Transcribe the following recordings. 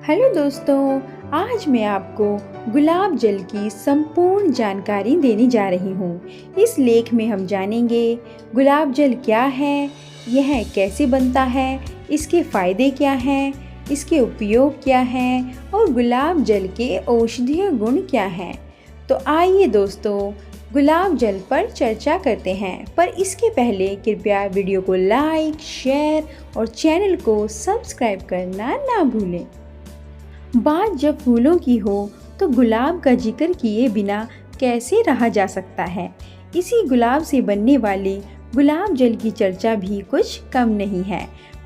Hello दोस्तों, आज मैं आपको गुलाब जल की संपूर्ण जानकारी देने जा रही हूँ। इस लेख में हम जानेंगे गुलाब जल क्या है, यह कैसे बनता है, इसके फायदे क्या हैं, इसके उपयोग क्या हैं और गुलाब जल के औषधीय गुण क्या हैं। तो आइए दोस्तों, गुलाब जल पर चर्चा करते हैं। पर इसके पहले कृपया वीडियो को लाइक, शेयर और चैनल को सब्सक्राइब करना ना भूलें। बात जब फूलों की हो तो गुलाब का जिक्र किए बिना कैसे रहा जा सकता है। इसी गुलाब से बनने वाले गुलाब जल की चर्चा भी कुछ कम नहीं है।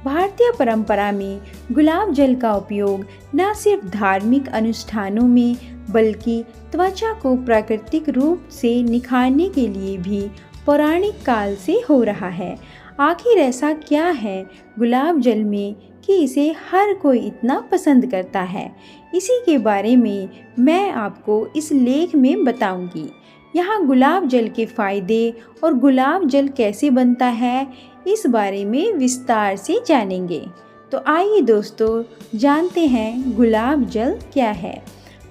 भारतीय परंपरा में गुलाब जल का उपयोग न सिर्फ धार्मिक अनुष्ठानों में बल्कि त्वचा को प्राकृतिक रूप से निखारने के लिए भी पौराणिक काल से हो रहा है। आखिर ऐसा क्या है गुलाब जल में कि इसे हर कोई इतना पसंद करता है? इसी के बारे में मैं आपको इस लेख में बताऊंगी। यहाँ गुलाब जल के फायदे और गुलाब जल कैसे बनता है, इस बारे में विस्तार से जानेंगे। तो आइए दोस्तों, जानते हैं गुलाब जल क्या है।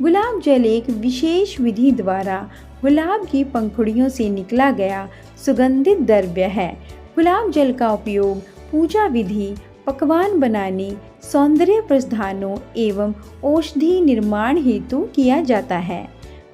गुलाब जल एक विशेष विधि द्वारा गुलाब की पंखुड़ियों से निकला गया सुगंधित द्रव्य है। गुलाब जल का उपयोग पूजा विधि, पकवान बनाने, सौंदर्य प्रसाधनों एवं औषधि निर्माण हेतु किया जाता है।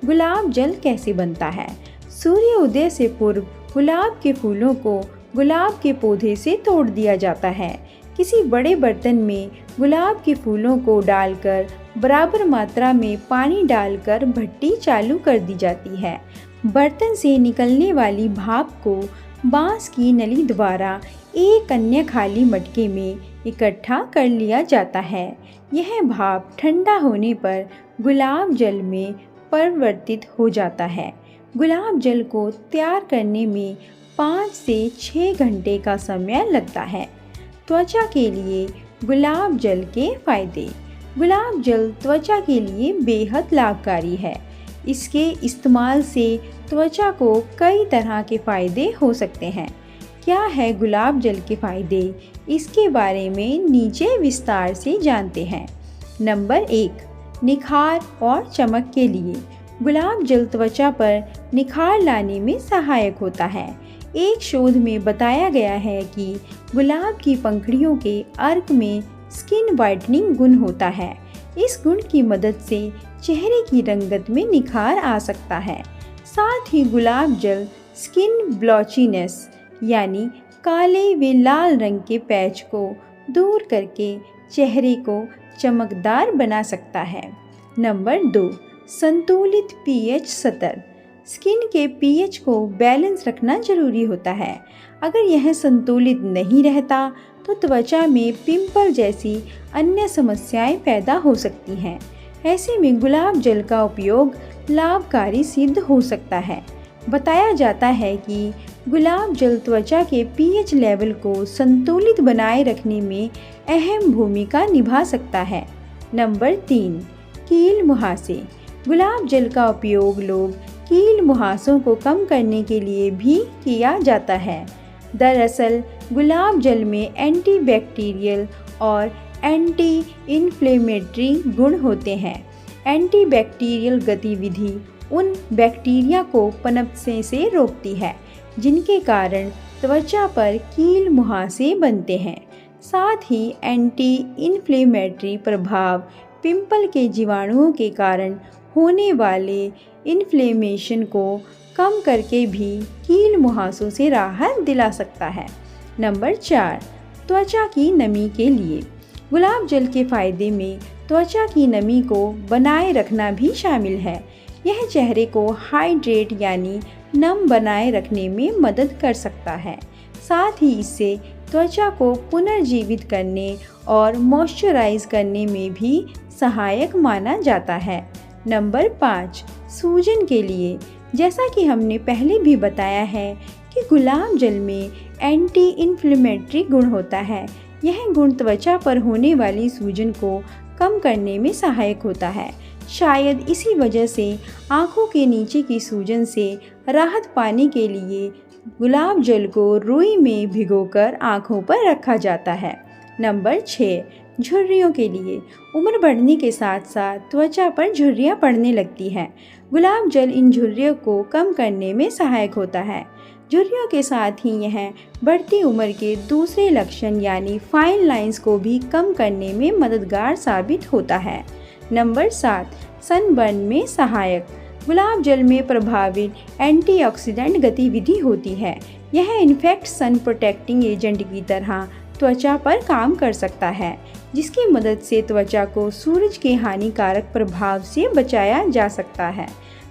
गुलाब जल कैसे बनता है? सूर्य उदय से पूर्व गुलाब के फूलों को गुलाब के पौधे से तोड़ दिया जाता है। किसी बड़े बर्तन में गुलाब के फूलों को डालकर बराबर मात्रा में पानी डालकर भट्टी चालू कर दी जाती है। बर्तन से निकलने वाली भाप को बांस की नली द्वारा एक अन्य खाली मटके में इकट्ठा कर लिया जाता है। यह भाप ठंडा होने पर गुलाब जल में परिवर्तित हो जाता है। गुलाब जल को तैयार करने में 5 से 6 घंटे का समय लगता है। त्वचा के लिए गुलाब जल के फायदे। गुलाब जल त्वचा के लिए बेहद लाभकारी है। इसके इस्तेमाल से त्वचा को कई तरह के फायदे हो सकते हैं। क्या है गुलाब जल के फायदे? इसके बारे में नीचे विस्तार से जानते हैं। नंबर 1, निखार और चमक के लिए गुलाब जल त्वचा पर निखार लाने में सहायक होता है। एक शोध में बताया गया है कि गुलाब की पंखुड़ियों के अर्क में स्किन वाइटनिंग गुण होता है। इस गुण की मदद से चेहरे की रंगत में निखार आ सकता है। साथ ही गुलाब जल स्किन ब्लॉचीनेस यानी काले व लाल रंग के पैच को दूर करके चेहरे को चमकदार बना सकता है। नंबर 2, संतुलित पीएच स्तर। स्किन के पीएच को बैलेंस रखना जरूरी होता है। अगर यह संतुलित नहीं रहता तो त्वचा में पिंपल जैसी अन्य समस्याएं पैदा हो सकती हैं। ऐसे में गुलाब जल का उपयोग लाभकारी सिद्ध हो सकता है। बताया जाता है कि गुलाब जल त्वचा के पीएच लेवल को संतुलित बनाए रखने में अहम भूमिका निभा सकता है। नंबर 3, कील मुहासे। गुलाब जल का उपयोग लोग कील मुहासों को कम करने के लिए भी किया जाता है। दरअसल गुलाब जल में एंटीबैक्टीरियल और एंटी इन्फ्लेमेटरी गुण होते हैं। एंटीबैक्टीरियल गतिविधि उन बैक्टीरिया को पनपने से रोकती है जिनके कारण त्वचा पर कील मुहासे बनते हैं। साथ ही एंटी इन्फ्लेमेटरी प्रभाव पिंपल के जीवाणुओं के कारण होने वाले इन्फ्लेमेशन को कम करके भी कील मुहासों से राहत दिला सकता है। नंबर 4, त्वचा की नमी के लिए गुलाब जल के फायदे में त्वचा की नमी को बनाए रखना भी शामिल है। यह चेहरे को हाइड्रेट यानी नम बनाए रखने में मदद कर सकता है। साथ ही इससे त्वचा को पुनर्जीवित करने और मॉइस्चराइज करने में भी सहायक माना जाता है। नंबर 5, सूजन के लिए। जैसा कि हमने पहले भी बताया है कि गुलाब जल में एंटी इन्फ्लेमेटरी गुण होता है। यह गुण त्वचा पर होने वाली सूजन को कम करने में सहायक होता है। शायद इसी वजह से आँखों के नीचे की सूजन से राहत पाने के लिए गुलाब जल को रुई में भिगोकर आँखों पर रखा जाता है। नंबर 6, झुर्रियों के लिए। उम्र बढ़ने के साथ साथ त्वचा पर झुर्रियाँ पड़ने लगती हैं। गुलाब जल इन झुर्रियों को कम करने में सहायक होता है। झुर्रियों के साथ ही यह बढ़ती उम्र के दूसरे लक्षण यानी फाइन लाइंस को भी कम करने में मददगार साबित होता है। नंबर 7, सनबर्न में सहायक। गुलाब जल में प्रभावित एंटीऑक्सीडेंट गतिविधि होती है। यह इन्फेक्ट सन प्रोटेक्टिंग एजेंट की तरह त्वचा पर काम कर सकता है, जिसकी मदद से त्वचा को सूरज के हानिकारक प्रभाव से बचाया जा सकता है।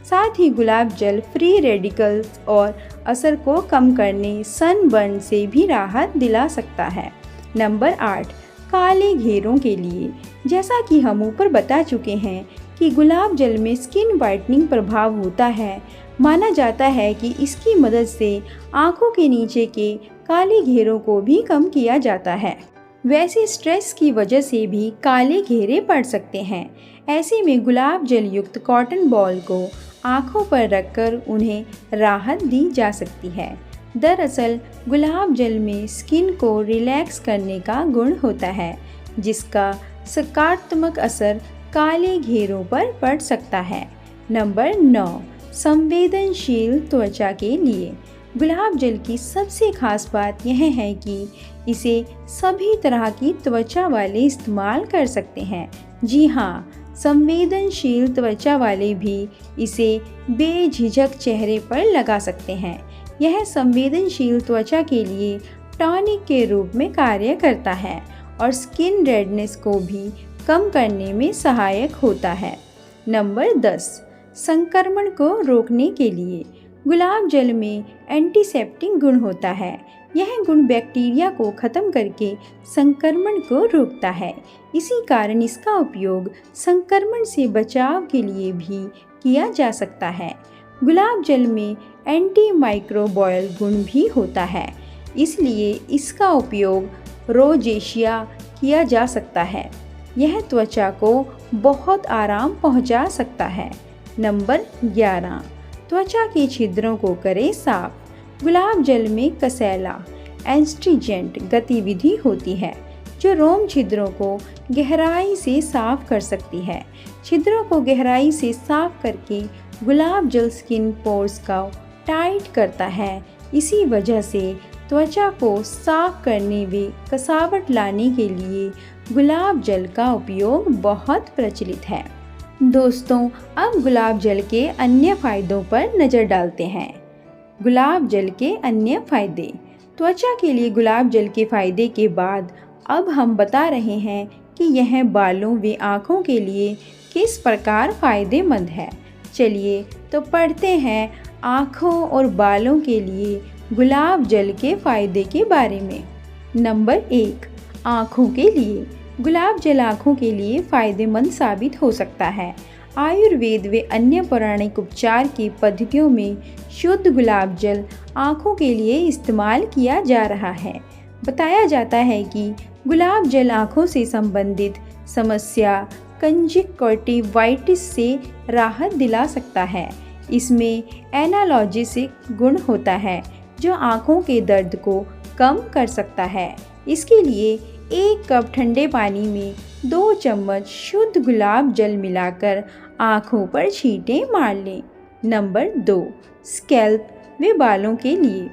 साथ ही गुलाब जल फ्री रेडिकल्स और असर को कम करने सनबर्न से भी राहत दिला सकता है। नंबर 8, काले घेरों के लिए। जैसा कि हम ऊपर बता चुके हैं कि गुलाब जल में स्किन वाइटनिंग प्रभाव होता है। माना जाता है कि इसकी मदद से आंखों के नीचे के काले घेरों को भी कम किया जाता है। वैसे स्ट्रेस की वजह से भी काले घेरे पड़ सकते हैं। ऐसे में गुलाब जल युक्त कॉटन बॉल को आंखों पर रखकर उन्हें राहत दी जा सकती है। दरअसल गुलाब जल में स्किन को रिलैक्स करने का गुण होता है, जिसका सकारात्मक असर काले घेरों पर पड़ सकता है। नंबर 9, संवेदनशील त्वचा के लिए। गुलाब जल की सबसे खास बात यह है कि इसे सभी तरह की त्वचा वाले इस्तेमाल कर सकते हैं। जी हाँ, संवेदनशील त्वचा वाले भी इसे बेझिझक चेहरे पर लगा सकते हैं। यह संवेदनशील त्वचा के लिए टॉनिक के रूप में कार्य करता है और स्किन रेडनेस को भी कम करने में सहायक होता है। नंबर 10, संक्रमण को रोकने के लिए। गुलाब जल में एंटीसेप्टिक गुण होता है। यह गुण बैक्टीरिया को खत्म करके संक्रमण को रोकता है। इसी कारण इसका उपयोग संक्रमण से बचाव के लिए भी किया जा सकता है। गुलाब जल में एंटी माइक्रोबायल गुण भी होता है, इसलिए इसका उपयोग रोजेशिया किया जा सकता है। यह त्वचा को बहुत आराम पहुंचा सकता है। नंबर 11, त्वचा के छिद्रों को करें साफ। गुलाब जल में कसैला एस्ट्रीजेंट गतिविधि होती है, जो रोम छिद्रों को गहराई से साफ कर सकती है। छिद्रों को गहराई से साफ करके गुलाब जल स्किन पोर्स को टाइट करता है। इसी वजह से त्वचा को साफ करने व कसावट लाने के लिए गुलाब जल का उपयोग बहुत प्रचलित है। दोस्तों, अब गुलाब जल के अन्य फ़ायदों पर नज़र डालते हैं। गुलाब जल के अन्य फ़ायदे। त्वचा के लिए गुलाब जल के फ़ायदे के बाद अब हम बता रहे हैं कि यह बालों व आँखों के लिए किस प्रकार फ़ायदेमंद है। चलिए तो पढ़ते हैं आँखों और बालों के लिए गुलाब जल के फ़ायदे के बारे में। नंबर 1, आँखों के लिए। गुलाब जल आँखों के लिए फ़ायदेमंद साबित हो सकता है। आयुर्वेद व अन्य पौराणिक उपचार की पद्धतियों में शुद्ध गुलाब जल आँखों के लिए इस्तेमाल किया जा रहा है। बताया जाता है कि गुलाब जल आँखों से संबंधित समस्या कंजक्टिवाइटिस से राहत दिला सकता है। इसमें एनाल्जेसिक गुण होता है, जो आँखों के दर्द को कम कर सकता है। इसके लिए 1 कप ठंडे पानी में 2 चम्मच शुद्ध गुलाब जल मिलाकर आँखों पर छींटे मार लें। नंबर 2, स्कैल्प व बालों के लिए।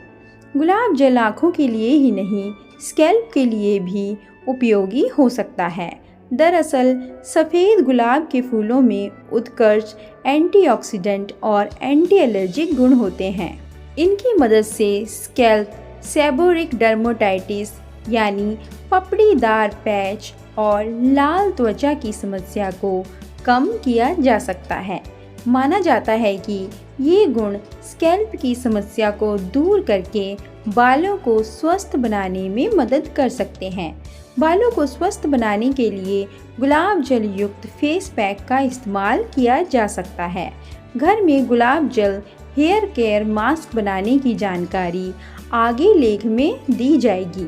गुलाब जल आँखों के लिए ही नहीं, स्कैल्प के लिए भी उपयोगी हो सकता है। दरअसल सफ़ेद गुलाब के फूलों में उत्कृष्ट एंटीऑक्सीडेंट और एंटी एलर्जिक गुण होते हैं। इनकी मदद से स्कैल्प सेबोरिक डर्मेटाइटिस यानी पपड़ीदार पैच और लाल त्वचा की समस्या को कम किया जा सकता है। माना जाता है कि ये गुण स्कैल्प की समस्या को दूर करके बालों को स्वस्थ बनाने में मदद कर सकते हैं। बालों को स्वस्थ बनाने के लिए गुलाब जल युक्त फेस पैक का इस्तेमाल किया जा सकता है। घर में गुलाब जल हेयर केयर मास्क बनाने की जानकारी आगे लेख में दी जाएगी।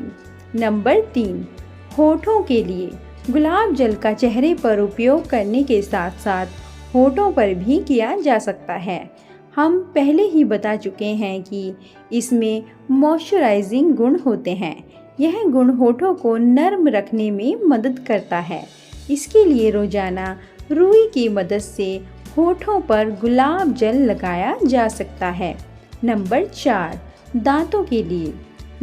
नंबर 3, होठों के लिए। गुलाब जल का चेहरे पर उपयोग करने के साथ साथ होठों पर भी किया जा सकता है। हम पहले ही बता चुके हैं कि इसमें मॉइस्चराइजिंग गुण होते हैं। यह गुण होठों को नर्म रखने में मदद करता है। इसके लिए रोजाना रुई की मदद से होठों पर गुलाब जल लगाया जा सकता है। नंबर 4, दांतों के लिए।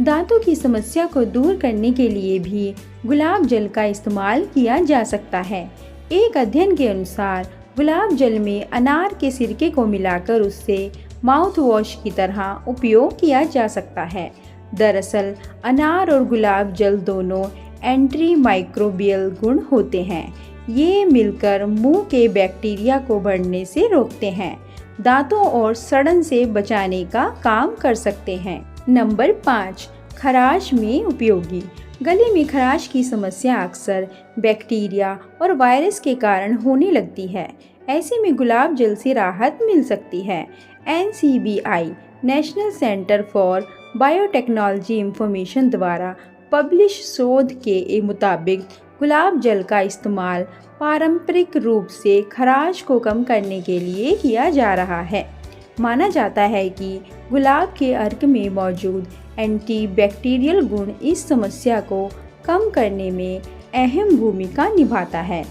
दांतों की समस्या को दूर करने के लिए भी गुलाब जल का इस्तेमाल किया जा सकता है। एक अध्ययन के अनुसार गुलाब जल में अनार के सिरके को मिलाकर उससे माउथ वॉश की तरह उपयोग किया जा सकता है। दरअसल अनार और गुलाब जल दोनों एंटी माइक्रोबियल गुण होते हैं। ये मिलकर मुंह के बैक्टीरिया को बढ़ने से रोकते हैं, दांतों और सड़न से बचाने का काम कर सकते हैं। नंबर 5, खराश में उपयोगी। गले में खराश की समस्या अक्सर बैक्टीरिया और वायरस के कारण होने लगती है। ऐसे में गुलाब जल से राहत मिल सकती है। NCBI national centre for biotechnology information द्वारा पब्लिश शोध के मुताबिक गुलाब जल का इस्तेमाल पारंपरिक रूप से खराश को कम करने के लिए किया जा रहा है। माना जाता है कि गुलाब के अर्क में मौजूद एंटीबैक्टीरियल गुण इस समस्या को कम करने में अहम भूमिका निभाता है।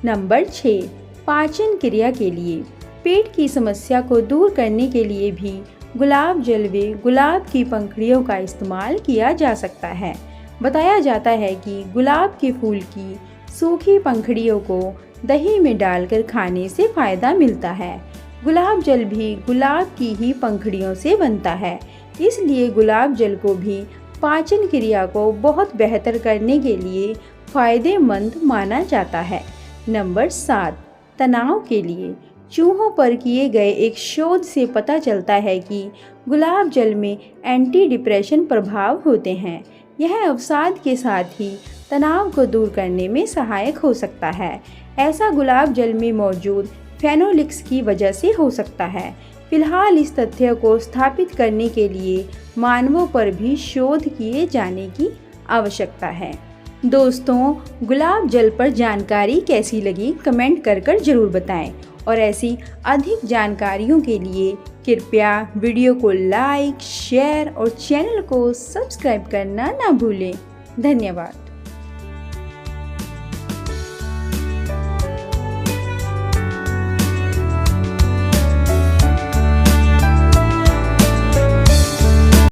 नंबर 6, पाचन क्रिया के लिए। पेट की समस्या को दूर करने के लिए भी गुलाब जल व गुलाब की पंखुड़ियों का इस्तेमाल किया जा सकता है। बताया जाता है कि गुलाब के फूल की सूखी पंखुड़ियों को दही में डालकर खाने से फायदा मिलता है। गुलाब जल भी गुलाब की ही पंखुड़ियों से बनता है, इसलिए गुलाब जल को भी पाचन क्रिया को बहुत बेहतर करने के लिए फायदेमंद माना जाता है। नंबर 7, तनाव के लिए। चूहों पर किए गए एक शोध से पता चलता है कि गुलाब जल में एंटी डिप्रेशन प्रभाव होते हैं। यह अवसाद के साथ ही तनाव को दूर करने में सहायक हो सकता है। ऐसा गुलाब जल में मौजूद फेनोलिक्स की वजह से हो सकता है। फिलहाल इस तथ्य को स्थापित करने के लिए मानवों पर भी शोध किए जाने की आवश्यकता है। दोस्तों, गुलाब जल पर जानकारी कैसी लगी कमेंट कर जरूर बताएं और ऐसी अधिक जानकारियों के लिए कृपया वीडियो को लाइक, शेयर और चैनल को सब्सक्राइब करना ना भूलें। धन्यवाद।